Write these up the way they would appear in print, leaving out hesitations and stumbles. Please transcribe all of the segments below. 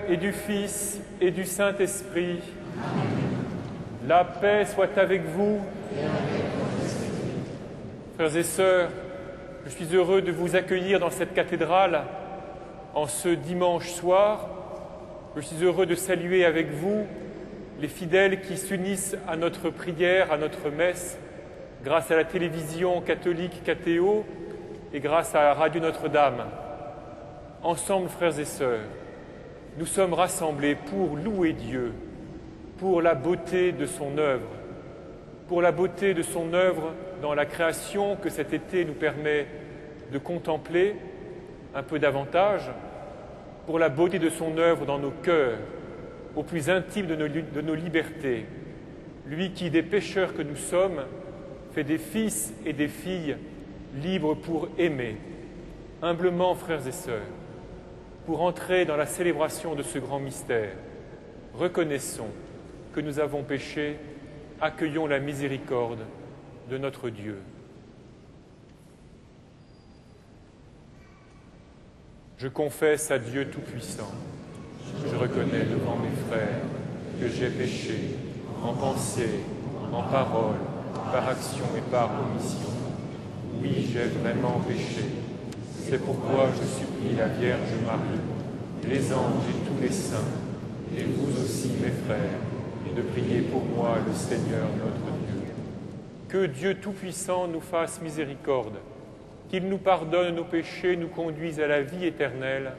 et du Fils et du Saint-Esprit. La paix soit avec vous. Frères et sœurs, je suis heureux de vous accueillir dans cette cathédrale en ce dimanche soir. Je suis heureux de saluer avec vous les fidèles qui s'unissent à notre prière, à notre messe, grâce à la télévision catholique Catéo et grâce à Radio Notre-Dame. Ensemble, frères et sœurs, nous sommes rassemblés pour louer Dieu, pour la beauté de son œuvre, dans la création que cet été nous permet de contempler un peu davantage, pour la beauté de son œuvre dans nos cœurs, au plus intime de nos libertés, lui qui, des pécheurs que nous sommes, fait des fils et des filles libres pour aimer. Humblement, frères et sœurs, pour entrer dans la célébration de ce grand mystère, reconnaissons que nous avons péché, accueillons la miséricorde de notre Dieu. Je confesse à Dieu Tout-Puissant, je reconnais devant mes frères que j'ai péché en pensée, en parole, par action et par omission. Oui, j'ai vraiment péché. C'est pourquoi je supplie la Vierge Marie, les anges et tous les saints, et vous aussi mes frères, de prier pour moi le Seigneur notre Dieu. Que Dieu Tout-Puissant nous fasse miséricorde, qu'il nous pardonne nos péchés, nous conduise à la vie éternelle.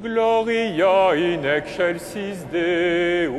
Gloria in excelsis Deo.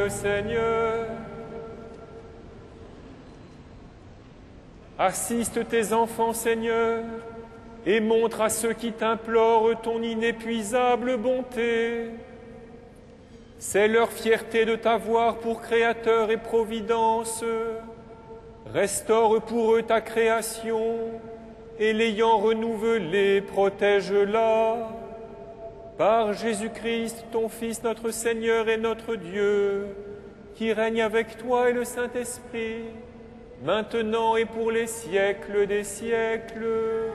le Seigneur. Assiste tes enfants, Seigneur, et montre à ceux qui t'implorent ton inépuisable bonté. C'est leur fierté de t'avoir pour Créateur et Providence. Restaure pour eux ta création, et l'ayant renouvelée, protège-la. Par Jésus-Christ, ton Fils, notre Seigneur et notre Dieu, qui règne avec toi et le Saint-Esprit, maintenant et pour les siècles des siècles.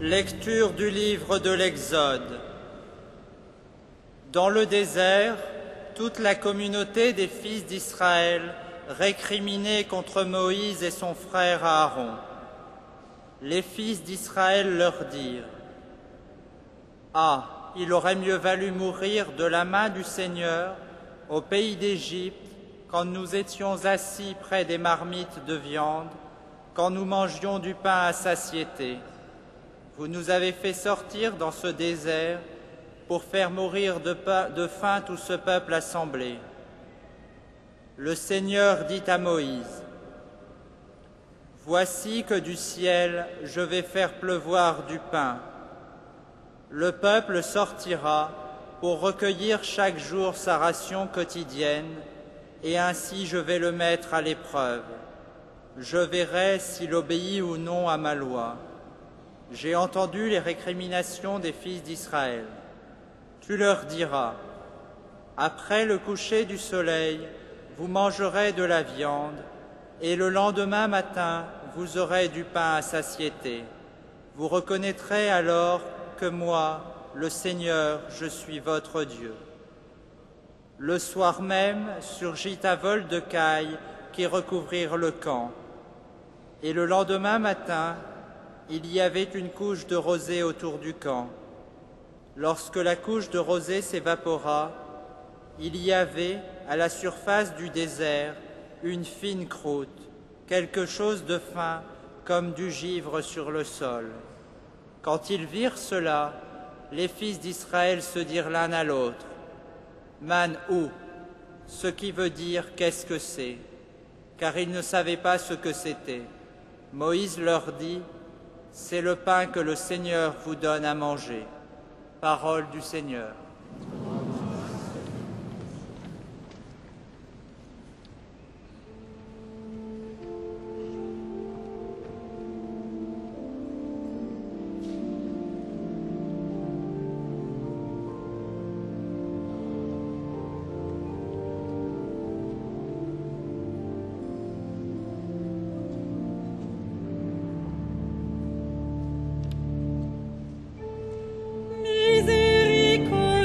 Lecture du livre de l'Exode. Dans le désert, toute la communauté des fils d'Israël récriminait contre Moïse et son frère Aaron. Les fils d'Israël leur dirent : « Ah, il aurait mieux valu mourir de la main du Seigneur au pays d'Égypte, quand nous étions assis près des marmites de viande, quand nous mangions du pain à satiété. Vous nous avez fait sortir dans ce désert pour faire mourir de faim tout ce peuple assemblé. » Le Seigneur dit à Moïse : « Voici que du ciel je vais faire pleuvoir du pain. Le peuple sortira pour recueillir chaque jour sa ration quotidienne, et ainsi je vais le mettre à l'épreuve. Je verrai s'il obéit ou non à ma loi. J'ai entendu les récriminations des fils d'Israël. Tu leur diras : après le coucher du soleil, vous mangerez de la viande, et le lendemain matin, vous aurez du pain à satiété. Vous reconnaîtrez alors que moi, le Seigneur, je suis votre Dieu. » Le soir même, surgit un vol de cailles qui recouvrirent le camp. Et le lendemain matin, il y avait une couche de rosée autour du camp. Lorsque la couche de rosée s'évapora, il y avait, à la surface du désert, une fine croûte, quelque chose de fin comme du givre sur le sol. Quand ils virent cela, les fils d'Israël se dirent l'un à l'autre : « Man ou ?» ce qui veut dire « qu'est-ce que c'est ?» car ils ne savaient pas ce que c'était. Moïse leur dit : « C'est le pain que le Seigneur vous donne à manger. » Parole du Seigneur. Miséricorde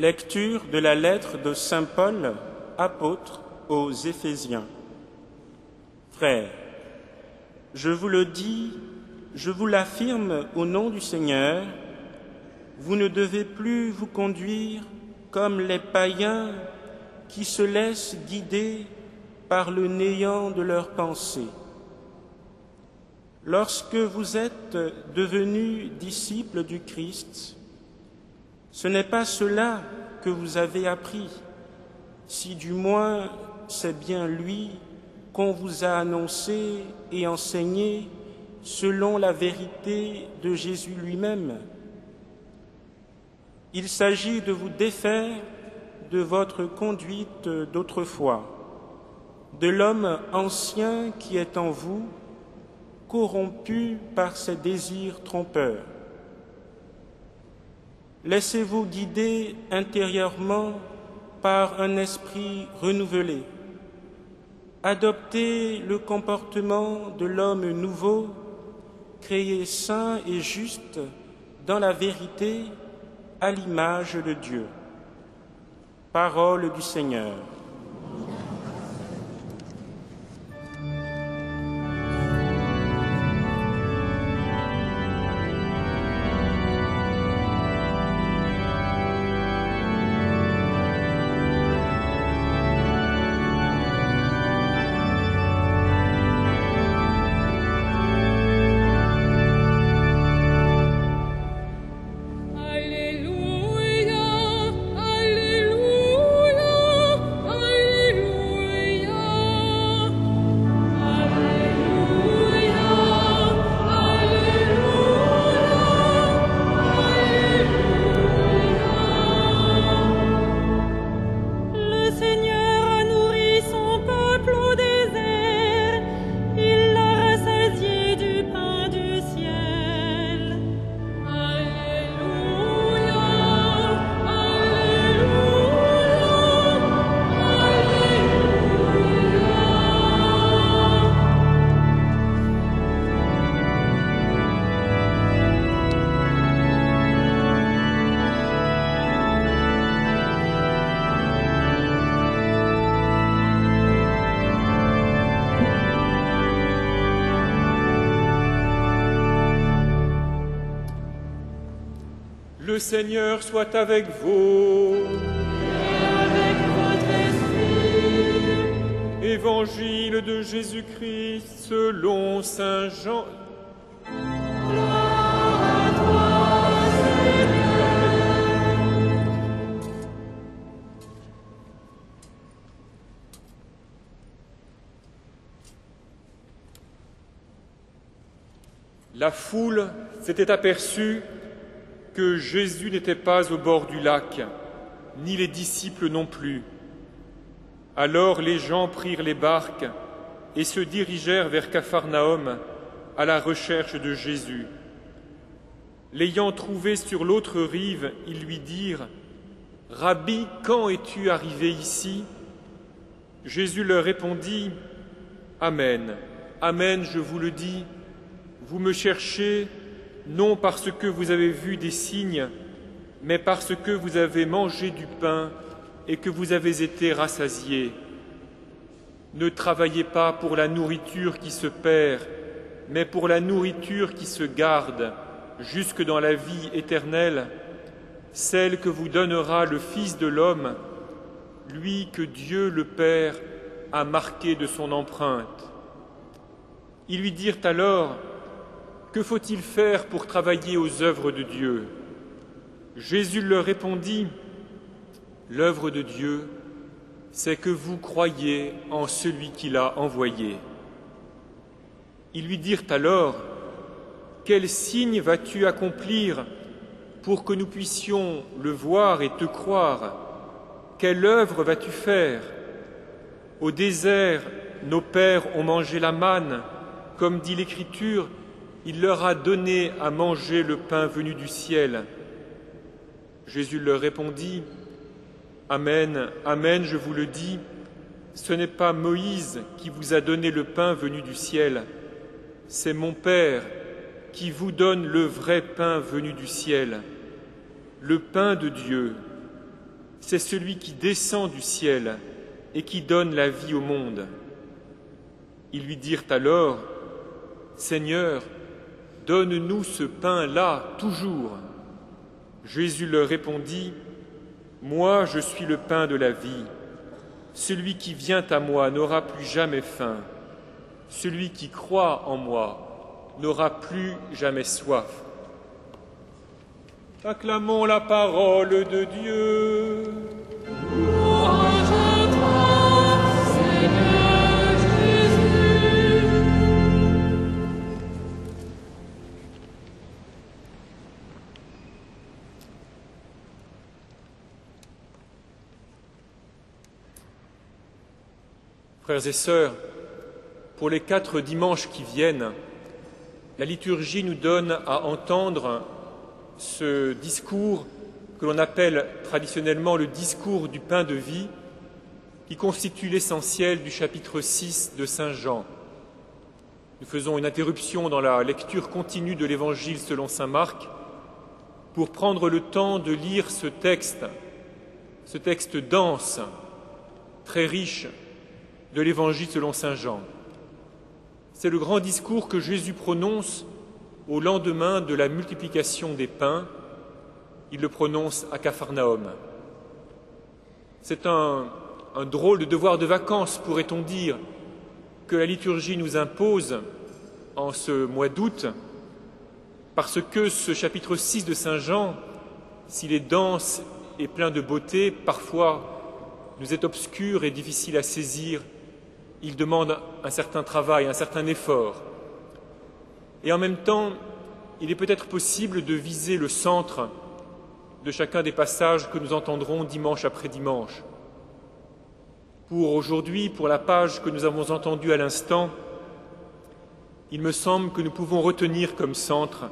Lecture de la lettre de saint Paul, apôtre aux Éphésiens. Frères, je vous le dis, je vous l'affirme au nom du Seigneur, vous ne devez plus vous conduire comme les païens qui se laissent guider par le néant de leurs pensées. Lorsque vous êtes devenus disciples du Christ, ce n'est pas cela que vous avez appris, si du moins c'est bien lui qu'on vous a annoncé et enseigné selon la vérité de Jésus lui-même. Il s'agit de vous défaire de votre conduite d'autrefois, de l'homme ancien qui est en vous, corrompu par ses désirs trompeurs. Laissez-vous guider intérieurement par un esprit renouvelé. Adoptez le comportement de l'homme nouveau, créé saint et juste dans la vérité, à l'image de Dieu. Parole du Seigneur. Le Seigneur soit avec vous. Et avec votre esprit. Évangile de Jésus-Christ selon saint Jean. Gloire à toi, Seigneur. La foule s'était aperçue que Jésus n'était pas au bord du lac, ni les disciples non plus. Alors les gens prirent les barques et se dirigèrent vers Capharnaüm à la recherche de Jésus. L'ayant trouvé sur l'autre rive, ils lui dirent « Rabbi, quand es-tu arrivé ici ?» Jésus leur répondit « Amen, Amen, je vous le dis, vous me cherchez non parce que vous avez vu des signes, mais parce que vous avez mangé du pain et que vous avez été rassasiés. Ne travaillez pas pour la nourriture qui se perd, mais pour la nourriture qui se garde jusque dans la vie éternelle, celle que vous donnera le Fils de l'homme, lui que Dieu le Père a marqué de son empreinte. » Ils lui dirent alors « Que faut-il faire pour travailler aux œuvres de Dieu ?» Jésus leur répondit « L'œuvre de Dieu, c'est que vous croyiez en celui qui l'a envoyé. » Ils lui dirent alors « Quel signe vas-tu accomplir pour que nous puissions le voir et te croire? Quelle œuvre vas-tu faire? Au désert, nos pères ont mangé la manne, comme dit l'Écriture, il leur a donné à manger le pain venu du ciel. » Jésus leur répondit « Amen, Amen, je vous le dis, ce n'est pas Moïse qui vous a donné le pain venu du ciel, c'est mon Père qui vous donne le vrai pain venu du ciel, le pain de Dieu. c'est celui qui descend du ciel et qui donne la vie au monde. » Ils lui dirent alors, « Seigneur, donne-nous ce pain-là toujours. » Jésus leur répondit, « Moi, je suis le pain de la vie. Celui qui vient à moi n'aura plus jamais faim. Celui qui croit en moi n'aura plus jamais soif. » Acclamons la parole de Dieu. Louange à toi, Seigneur Jésus. Frères et sœurs, pour les 4 dimanches qui viennent, la liturgie nous donne à entendre ce discours que l'on appelle traditionnellement le discours du pain de vie, qui constitue l'essentiel du chapitre 6 de Saint Jean. Nous faisons une interruption dans la lecture continue de l'Évangile selon Saint Marc pour prendre le temps de lire ce texte dense, très riche, de l'Évangile selon Saint Jean. C'est le grand discours que Jésus prononce au lendemain de la multiplication des pains. Il le prononce à Capharnaüm. C'est un drôle de devoir de vacances, pourrait-on dire, que la liturgie nous impose en ce mois d'août, parce que ce chapitre 6 de Saint Jean, s'il est dense et plein de beauté, parfois nous est obscur et difficile à saisir. Il demande un certain travail, un certain effort. Et en même temps, il est peut-être possible de viser le centre de chacun des passages que nous entendrons dimanche après dimanche. Pour aujourd'hui, pour la page que nous avons entendue à l'instant, il me semble que nous pouvons retenir comme centre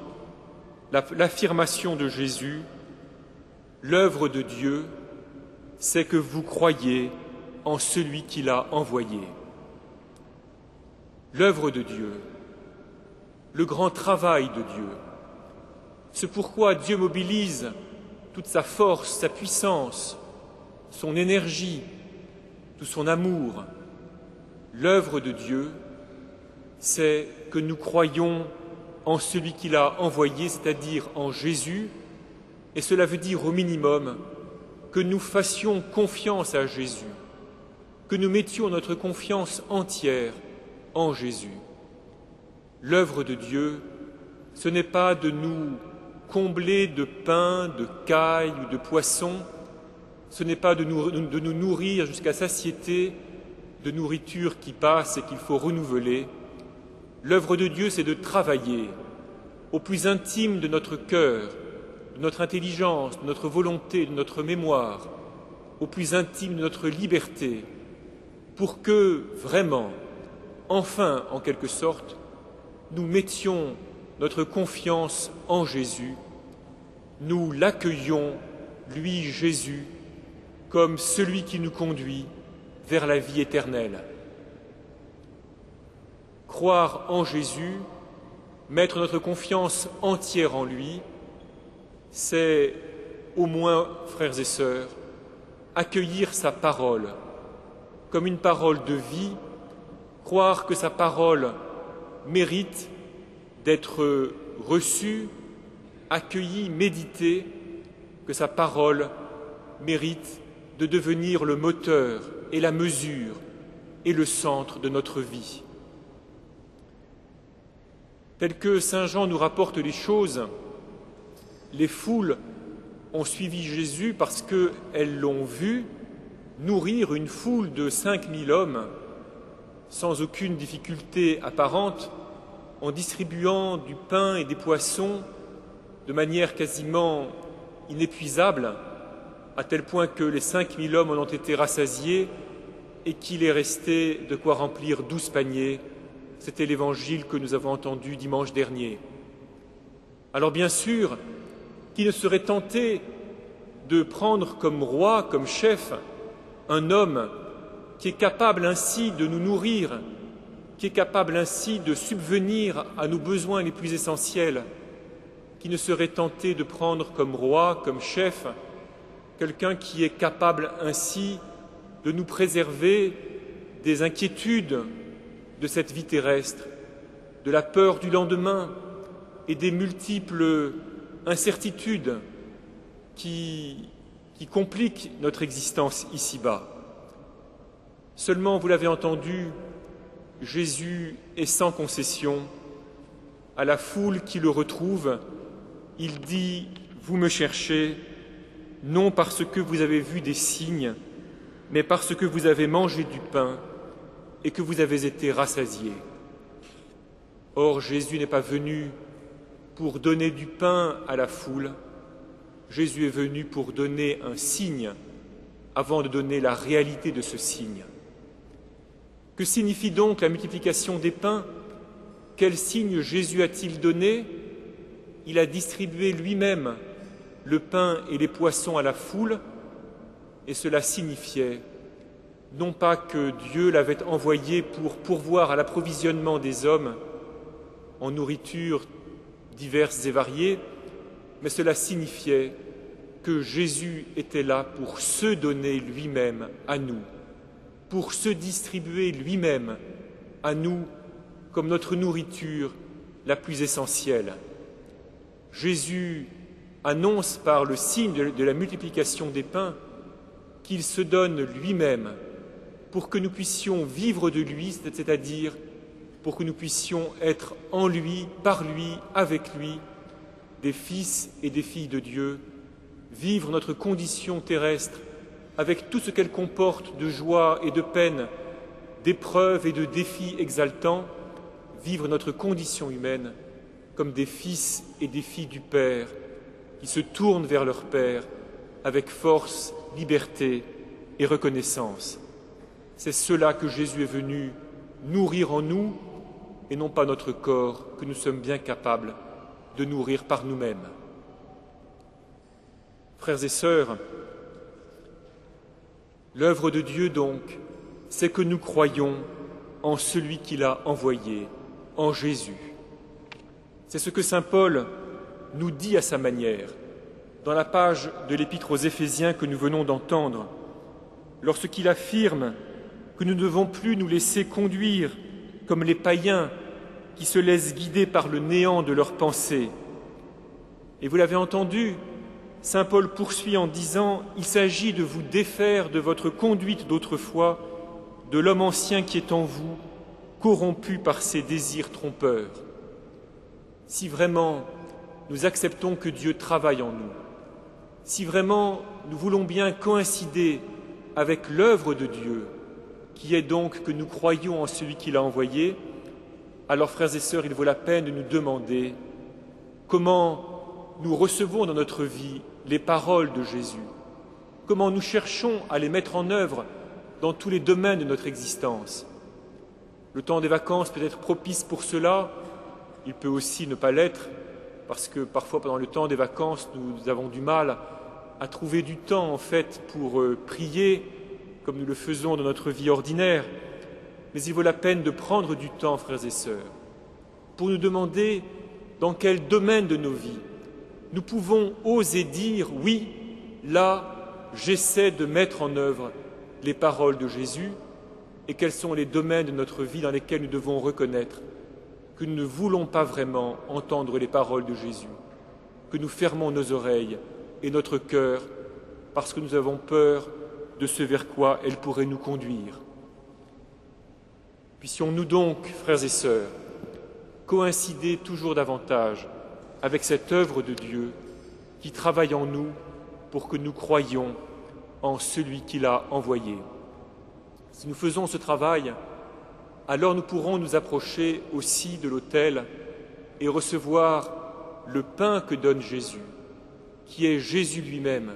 l'affirmation de Jésus, l'œuvre de Dieu, c'est que vous croyez en celui qui l'a envoyé. L'œuvre de Dieu, le grand travail de Dieu, ce pourquoi Dieu mobilise toute sa force, sa puissance, son énergie, tout son amour. L'œuvre de Dieu, c'est que nous croyons en celui qui l'a envoyé, c'est-à-dire en Jésus, et cela veut dire au minimum que nous fassions confiance à Jésus, que nous mettions notre confiance entière en Jésus. L'œuvre de Dieu, ce n'est pas de nous combler de pain, de cailles ou de poissons, ce n'est pas de nous nourrir jusqu'à satiété de nourriture qui passe et qu'il faut renouveler. L'œuvre de Dieu, c'est de travailler au plus intime de notre cœur, de notre intelligence, de notre volonté, de notre mémoire, au plus intime de notre liberté, pour que, vraiment, enfin, en quelque sorte, nous mettions notre confiance en Jésus, nous l'accueillions, lui, Jésus, comme celui qui nous conduit vers la vie éternelle. Croire en Jésus, mettre notre confiance entière en lui, c'est au moins, frères et sœurs, accueillir sa parole comme une parole de vie, croire que sa parole mérite d'être reçue, accueillie, méditée, que sa parole mérite de devenir le moteur et la mesure et le centre de notre vie. Tel que Saint Jean nous rapporte les choses, les foules ont suivi Jésus parce qu'elles l'ont vu nourrir une foule de 5000 hommes sans aucune difficulté apparente, en distribuant du pain et des poissons de manière quasiment inépuisable, à tel point que les 5000 hommes en ont été rassasiés et qu'il est resté de quoi remplir 12 paniers. C'était l'évangile que nous avons entendu dimanche dernier. Alors bien sûr, qui ne serait tenté de prendre comme roi, comme chef, un homme qui est capable ainsi de nous nourrir, qui est capable ainsi de subvenir à nos besoins les plus essentiels, qui ne serait tenté de prendre comme roi, comme chef, quelqu'un qui est capable ainsi de nous préserver des inquiétudes de cette vie terrestre, de la peur du lendemain et des multiples incertitudes qui compliquent notre existence ici-bas. Seulement, vous l'avez entendu, Jésus est sans concession. À la foule qui le retrouve, il dit « Vous me cherchez, non parce que vous avez vu des signes, mais parce que vous avez mangé du pain et que vous avez été rassasiés. » Or, Jésus n'est pas venu pour donner du pain à la foule, Jésus est venu pour donner un signe avant de donner la réalité de ce signe. Que signifie donc la multiplication des pains? Quel signe Jésus a-t-il donné? Il a distribué lui-même le pain et les poissons à la foule, et cela signifiait non pas que Dieu l'avait envoyé pour pourvoir à l'approvisionnement des hommes en nourriture diverses et variées, mais cela signifiait que Jésus était là pour se donner lui-même à nous, pour se distribuer lui-même à nous comme notre nourriture la plus essentielle. Jésus annonce par le signe de la multiplication des pains qu'il se donne lui-même pour que nous puissions vivre de lui, c'est-à-dire pour que nous puissions être en lui, par lui, avec lui, des fils et des filles de Dieu, vivre notre condition terrestre avec tout ce qu'elle comporte de joie et de peine, d'épreuves et de défis exaltants, vivre notre condition humaine comme des fils et des filles du Père qui se tournent vers leur Père avec force, liberté et reconnaissance. C'est cela que Jésus est venu nourrir en nous et non pas notre corps que nous sommes bien capables de nourrir par nous-mêmes. Frères et sœurs, l'œuvre de Dieu donc, c'est que nous croyons en celui qu'il a envoyé, en Jésus. C'est ce que saint Paul nous dit à sa manière, dans la page de l'Épître aux Éphésiens que nous venons d'entendre, lorsqu'il affirme que nous ne devons plus nous laisser conduire comme les païens qui se laissent guider par le néant de leurs pensées. Et vous l'avez entendu, saint Paul poursuit en disant « Il s'agit de vous défaire de votre conduite d'autrefois, de l'homme ancien qui est en vous, corrompu par ses désirs trompeurs. » Si vraiment nous acceptons que Dieu travaille en nous, si vraiment nous voulons bien coïncider avec l'œuvre de Dieu, qui est donc que nous croyons en celui qui l'a envoyé, alors frères et sœurs, il vaut la peine de nous demander comment nous recevons dans notre vie les paroles de Jésus, comment nous cherchons à les mettre en œuvre dans tous les domaines de notre existence. Le temps des vacances peut être propice pour cela, il peut aussi ne pas l'être, parce que parfois pendant le temps des vacances, nous avons du mal à trouver du temps en fait pour prier, comme nous le faisons dans notre vie ordinaire. Mais il vaut la peine de prendre du temps, frères et sœurs, pour nous demander dans quel domaine de nos vies nous pouvons oser dire « Oui, là, j'essaie de mettre en œuvre les paroles de Jésus » et quels sont les domaines de notre vie dans lesquels nous devons reconnaître que nous ne voulons pas vraiment entendre les paroles de Jésus, que nous fermons nos oreilles et notre cœur parce que nous avons peur de ce vers quoi elle pourrait nous conduire. Puissions-nous donc, frères et sœurs, coïncider toujours davantage avec cette œuvre de Dieu qui travaille en nous pour que nous croyions en celui qui l'a envoyé. Si nous faisons ce travail, alors nous pourrons nous approcher aussi de l'autel et recevoir le pain que donne Jésus, qui est Jésus lui-même,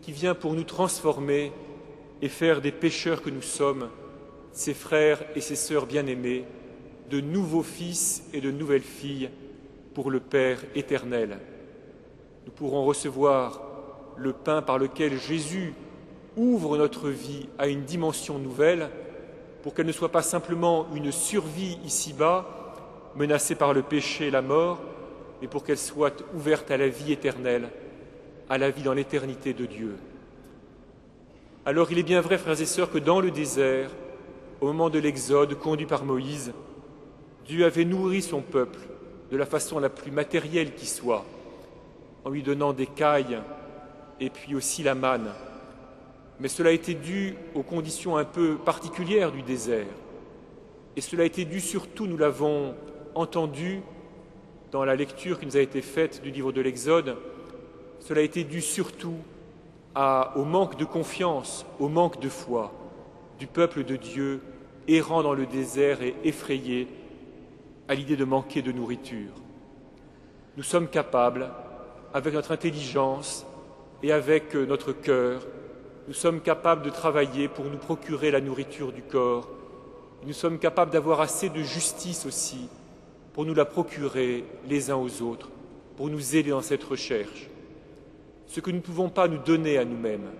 qui vient pour nous transformer et faire des pécheurs que nous sommes, ses frères et ses sœurs bien-aimés, de nouveaux fils et de nouvelles filles pour le Père éternel. Nous pourrons recevoir le pain par lequel Jésus ouvre notre vie à une dimension nouvelle pour qu'elle ne soit pas simplement une survie ici-bas, menacée par le péché et la mort, mais pour qu'elle soit ouverte à la vie éternelle, à la vie dans l'éternité de Dieu. Alors il est bien vrai, frères et sœurs, que dans le désert, au moment de l'Exode conduit par Moïse, Dieu avait nourri son peuple de la façon la plus matérielle qui soit, en lui donnant des cailles et puis aussi la manne. Mais cela a été dû aux conditions un peu particulières du désert. Et cela a été dû surtout, nous l'avons entendu dans la lecture qui nous a été faite du livre de l'Exode, cela a été dû surtout au manque de confiance, au manque de foi du peuple de Dieu errant dans le désert et effrayé à l'idée de manquer de nourriture. Nous sommes capables, avec notre intelligence et avec notre cœur, nous sommes capables de travailler pour nous procurer la nourriture du corps. Nous sommes capables d'avoir assez de justice aussi pour nous la procurer les uns aux autres, pour nous aider dans cette recherche. Ce que nous ne pouvons pas nous donner à nous-mêmes,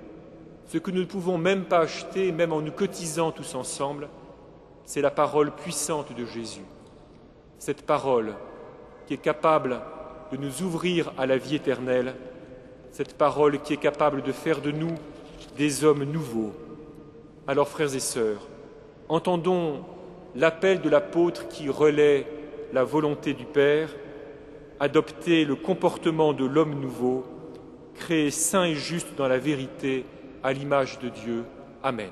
ce que nous ne pouvons même pas acheter, même en nous cotisant tous ensemble, c'est la parole puissante de Jésus. Cette parole qui est capable de nous ouvrir à la vie éternelle, cette parole qui est capable de faire de nous des hommes nouveaux. Alors, frères et sœurs, entendons l'appel de l'apôtre qui relaie la volonté du Père, adopter le comportement de l'homme nouveau, créé saint et juste dans la vérité, à l'image de Dieu. Amen.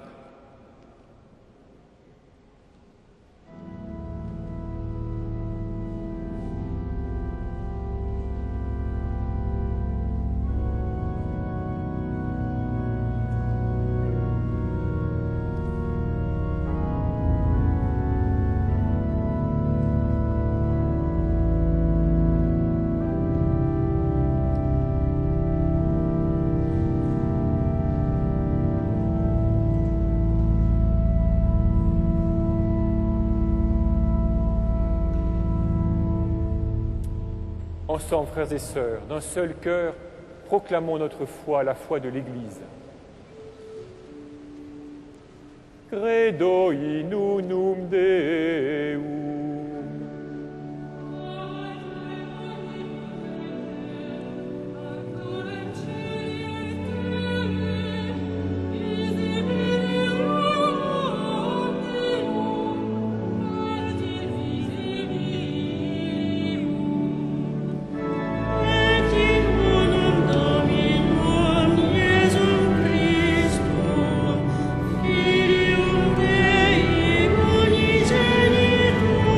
Ensemble, frères et sœurs, d'un seul cœur, proclamons notre foi, la foi de l'Église. Credo in unum Deum. Filium Dei unigenitus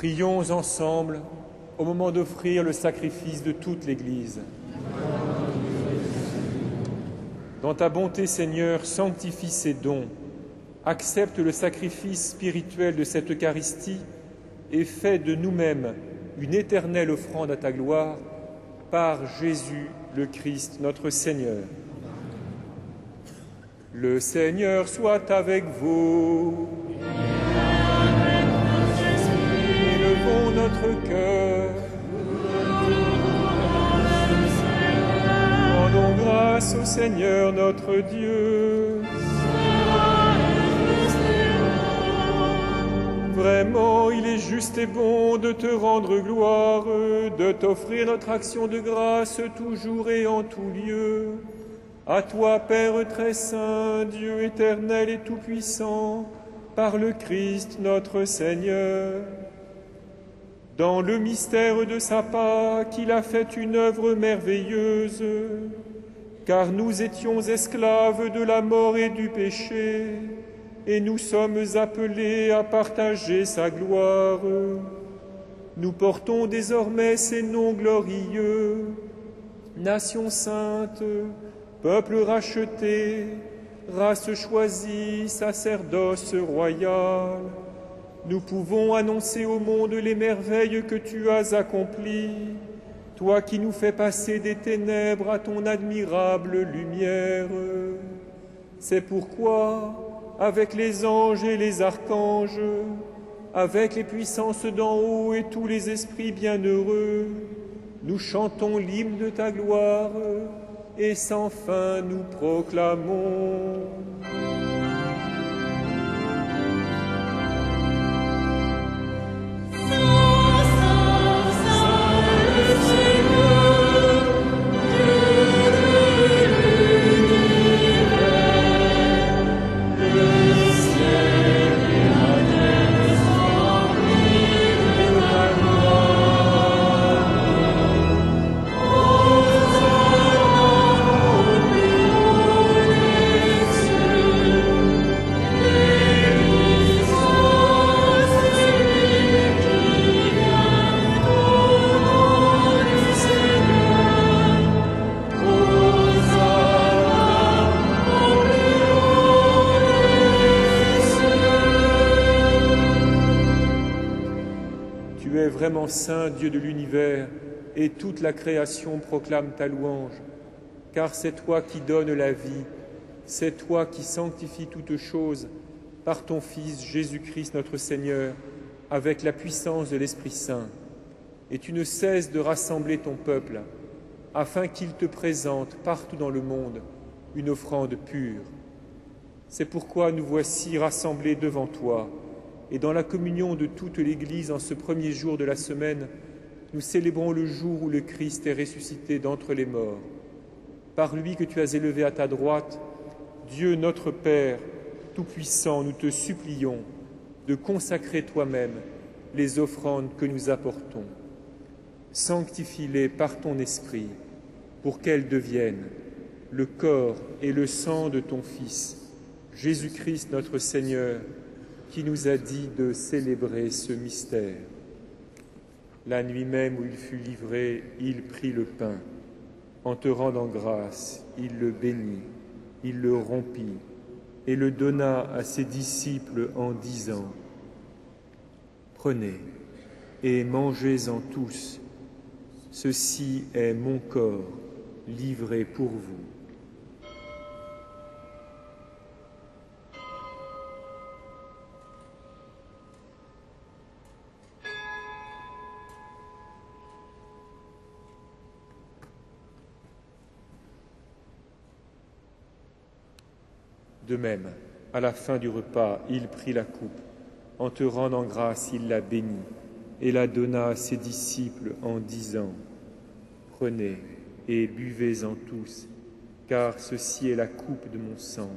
Prions ensemble au moment d'offrir le sacrifice de toute l'Église. Dans ta bonté, Seigneur, sanctifie ces dons, accepte le sacrifice spirituel de cette Eucharistie et fais de nous-mêmes une éternelle offrande à ta gloire, par Jésus le Christ, notre Seigneur. Le Seigneur soit avec vous. Élevons notre cœur. Rendons grâce au Seigneur notre Dieu. Vraiment, il est juste et bon de te rendre gloire, de t'offrir notre action de grâce toujours et en tout lieu. À toi, Père très saint, Dieu éternel et tout-puissant, par le Christ notre Seigneur. Dans le mystère de sa Pâque, il a fait une œuvre merveilleuse, car nous étions esclaves de la mort et du péché, et nous sommes appelés à partager sa gloire. Nous portons désormais ces noms glorieux, nation sainte, peuple racheté, race choisie, sacerdoce royal. Nous pouvons annoncer au monde les merveilles que tu as accomplies, toi qui nous fais passer des ténèbres à ton admirable lumière. C'est pourquoi, avec les anges et les archanges, avec les puissances d'en haut et tous les esprits bienheureux, nous chantons l'hymne de ta gloire et sans fin nous proclamons. Vraiment saint, Dieu de l'univers, et toute la création proclame ta louange, car c'est toi qui donnes la vie, c'est toi qui sanctifies toutes choses par ton Fils Jésus-Christ notre Seigneur, avec la puissance de l'Esprit Saint. Et tu ne cesses de rassembler ton peuple, afin qu'il te présente partout dans le monde une offrande pure. C'est pourquoi nous voici rassemblés devant toi, et dans la communion de toute l'Église en ce premier jour de la semaine, nous célébrons le jour où le Christ est ressuscité d'entre les morts. Par lui que tu as élevé à ta droite, Dieu notre Père, Tout-Puissant, nous te supplions de consacrer toi-même les offrandes que nous apportons. Sanctifie-les par ton Esprit, pour qu'elles deviennent le corps et le sang de ton Fils, Jésus-Christ notre Seigneur, qui nous a dit de célébrer ce mystère. La nuit même où il fut livré, il prit le pain. En te rendant grâce, il le bénit, il le rompit et le donna à ses disciples en disant : « Prenez et mangez-en tous, ceci est mon corps livré pour vous. » De même, à la fin du repas, il prit la coupe. En te rendant grâce, il la bénit et la donna à ses disciples en disant : « Prenez et buvez-en tous, car ceci est la coupe de mon sang,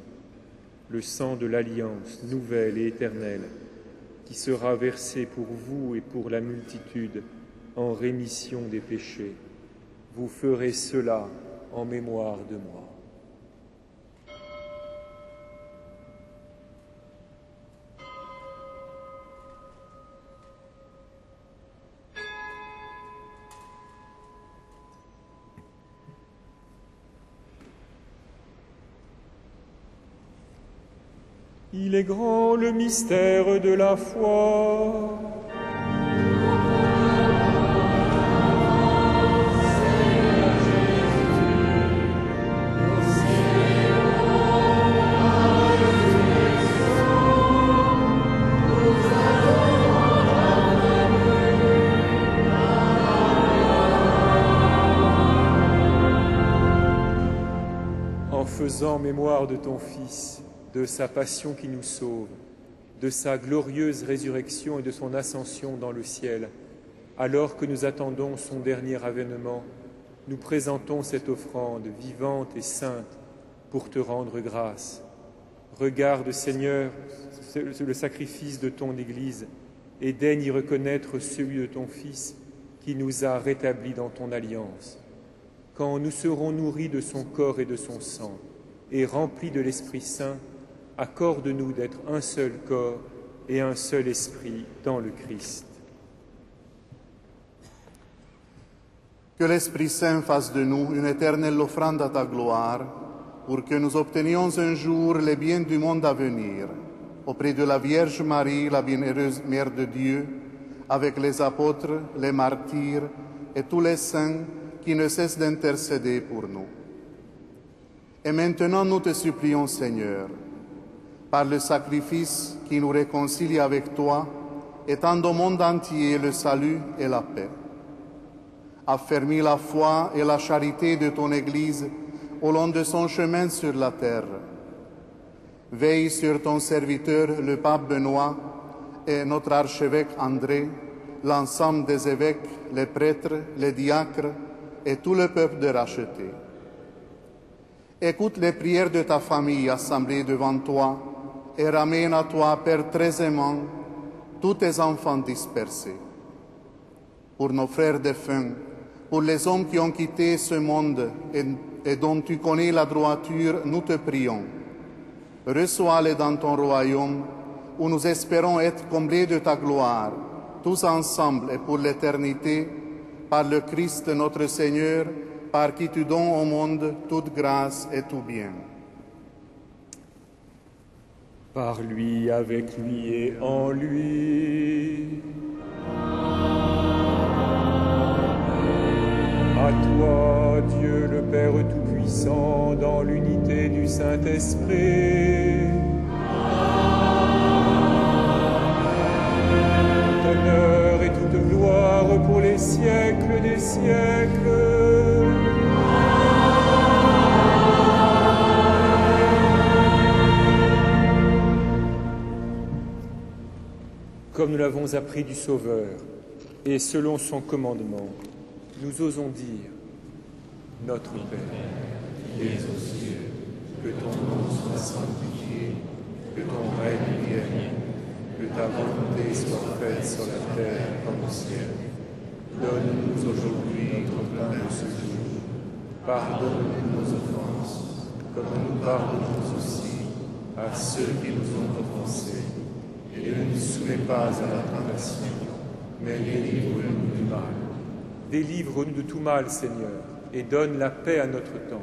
le sang de l'alliance nouvelle et éternelle, qui sera versé pour vous et pour la multitude en rémission des péchés. Vous ferez cela en mémoire de moi. » Il est grand le mystère de la foi. En faisant mémoire de ton Fils, de sa passion qui nous sauve, de sa glorieuse résurrection et de son ascension dans le ciel, alors que nous attendons son dernier avènement, nous présentons cette offrande vivante et sainte pour te rendre grâce. Regarde, Seigneur, le sacrifice de ton Église et daigne y reconnaître celui de ton Fils qui nous a rétablis dans ton alliance. Quand nous serons nourris de son corps et de son sang et remplis de l'Esprit Saint, accorde-nous d'être un seul corps et un seul esprit dans le Christ. Que l'Esprit Saint fasse de nous une éternelle offrande à ta gloire, pour que nous obtenions un jour les biens du monde à venir, auprès de la Vierge Marie, la bienheureuse Mère de Dieu, avec les apôtres, les martyrs et tous les saints qui ne cessent d'intercéder pour nous. Et maintenant, nous te supplions, Seigneur, par le sacrifice qui nous réconcilie avec toi, étends au monde entier le salut et la paix. Affermis la foi et la charité de ton Église au long de son chemin sur la terre. Veille sur ton serviteur, le pape Benoît, et notre archevêque André, l'ensemble des évêques, les prêtres, les diacres et tout le peuple de racheté. Écoute les prières de ta famille assemblée devant toi et ramène à toi, Père très aimant, tous tes enfants dispersés. Pour nos frères défunts, pour les hommes qui ont quitté ce monde et dont tu connais la droiture, nous te prions. Reçois-les dans ton royaume, où nous espérons être comblés de ta gloire, tous ensemble et pour l'éternité, par le Christ notre Seigneur, par qui tu donnes au monde toute grâce et tout bien. Par lui, avec lui et en lui. À toi, Dieu le Père Tout-Puissant, dans l'unité du Saint-Esprit. Tout honneur et toute gloire pour les siècles des siècles. Comme nous l'avons appris du Sauveur, et selon son commandement, nous osons dire, Notre Père, qui es aux cieux, que ton nom soit sanctifié, que ton règne vienne, que ta volonté soit faite sur la terre comme au ciel. Donne-nous aujourd'hui notre pain de ce jour. Pardonne-nous nos offenses, comme nous pardonnons aussi à ceux qui nous ont offensés. Et ne nous soumets pas à la tentation, mais délivre-nous du mal. Délivre-nous de tout mal, Seigneur, et donne la paix à notre temps.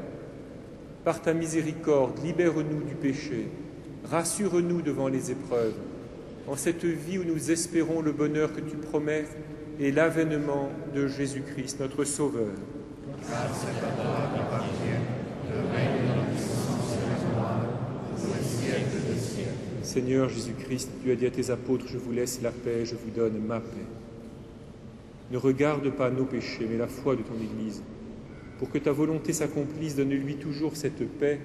Par ta miséricorde, libère-nous du péché, rassure-nous devant les épreuves, en cette vie où nous espérons le bonheur que tu promets et l'avènement de Jésus-Christ, notre Sauveur. Car c'est à toi qu'appartient le règne, la puissance et la gloire, pour les siècles des siècles. Seigneur Jésus-Christ, tu as dit à tes apôtres, je vous laisse la paix, je vous donne ma paix. Ne regarde pas nos péchés, mais la foi de ton Église. Pour que ta volonté s'accomplisse, donne-lui toujours cette paix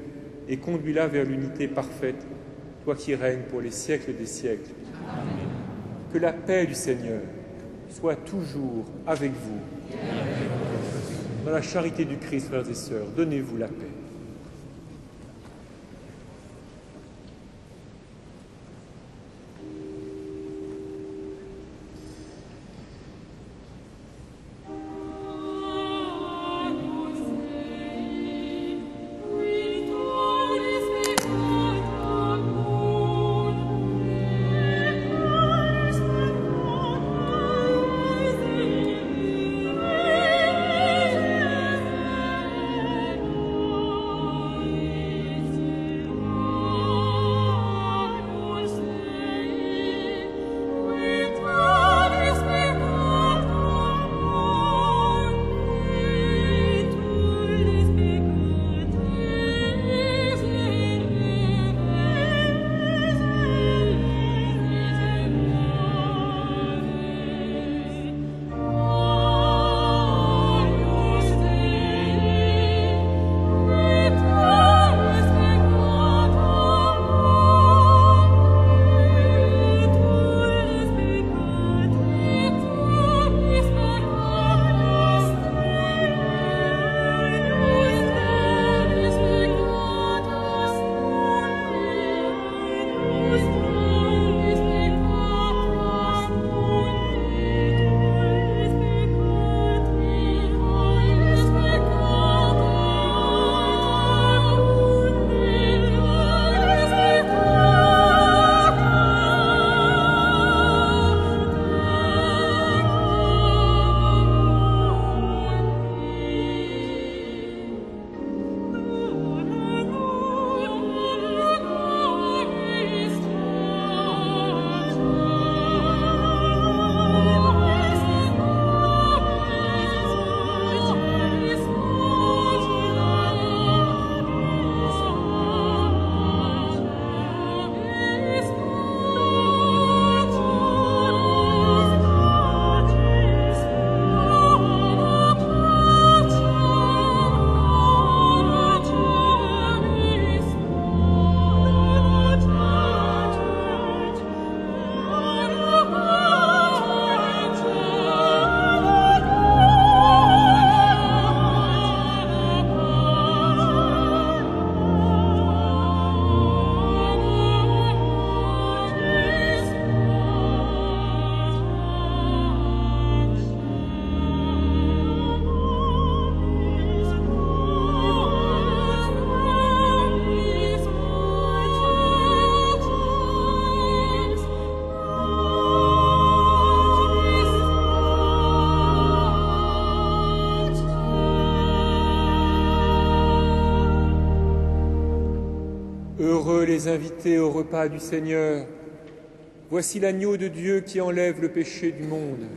et conduis-la vers l'unité parfaite, toi qui règnes pour les siècles des siècles. Amen. Que la paix du Seigneur soit toujours avec vous. Dans la charité du Christ, frères et sœurs, donnez-vous la paix. Oh Heureux les invités au repas du Seigneur. Voici l'agneau de Dieu qui enlève le péché du monde.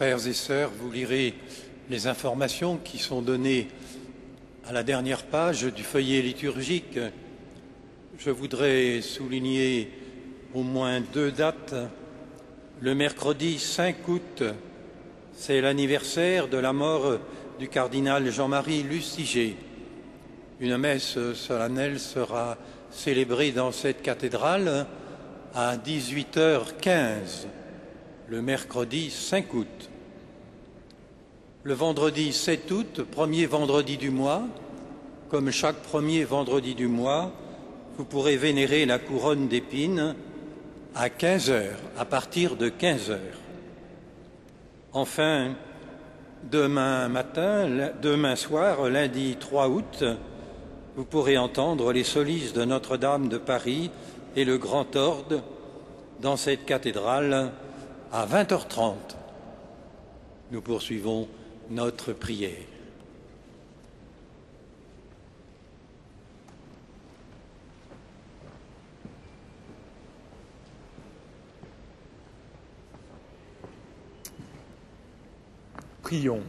Frères et sœurs, vous lirez les informations qui sont données à la dernière page du feuillet liturgique. Je voudrais souligner au moins 2 dates. Le mercredi 5 août, c'est l'anniversaire de la mort du cardinal Jean-Marie Lustiger. Une messe solennelle sera célébrée dans cette cathédrale à 18h15, le mercredi 5 août. Le vendredi 7 août, premier vendredi du mois, comme chaque premier vendredi du mois, vous pourrez vénérer la couronne d'épines à 15h, à partir de 15h. Enfin, demain soir, lundi 3 août, vous pourrez entendre les solices de Notre-Dame de Paris et le Grand Orde dans cette cathédrale à 20h30. Nous poursuivons notre prière. Prions.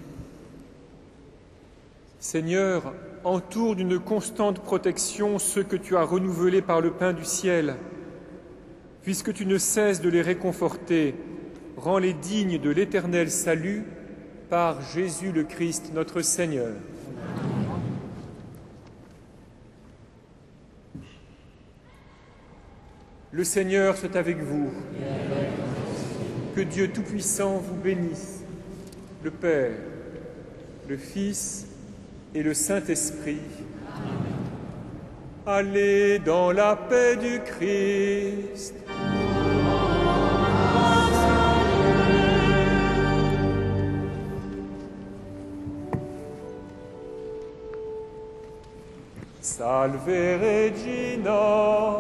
Seigneur, entoure d'une constante protection ceux que tu as renouvelés par le pain du ciel. Puisque tu ne cesses de les réconforter, rends-les dignes de l'éternel salut par Jésus le Christ, notre Seigneur. Le Seigneur soit avec vous. Que Dieu Tout-Puissant vous bénisse, le Père, le Fils et le Saint-Esprit. Allez dans la paix du Christ. Salve Regina.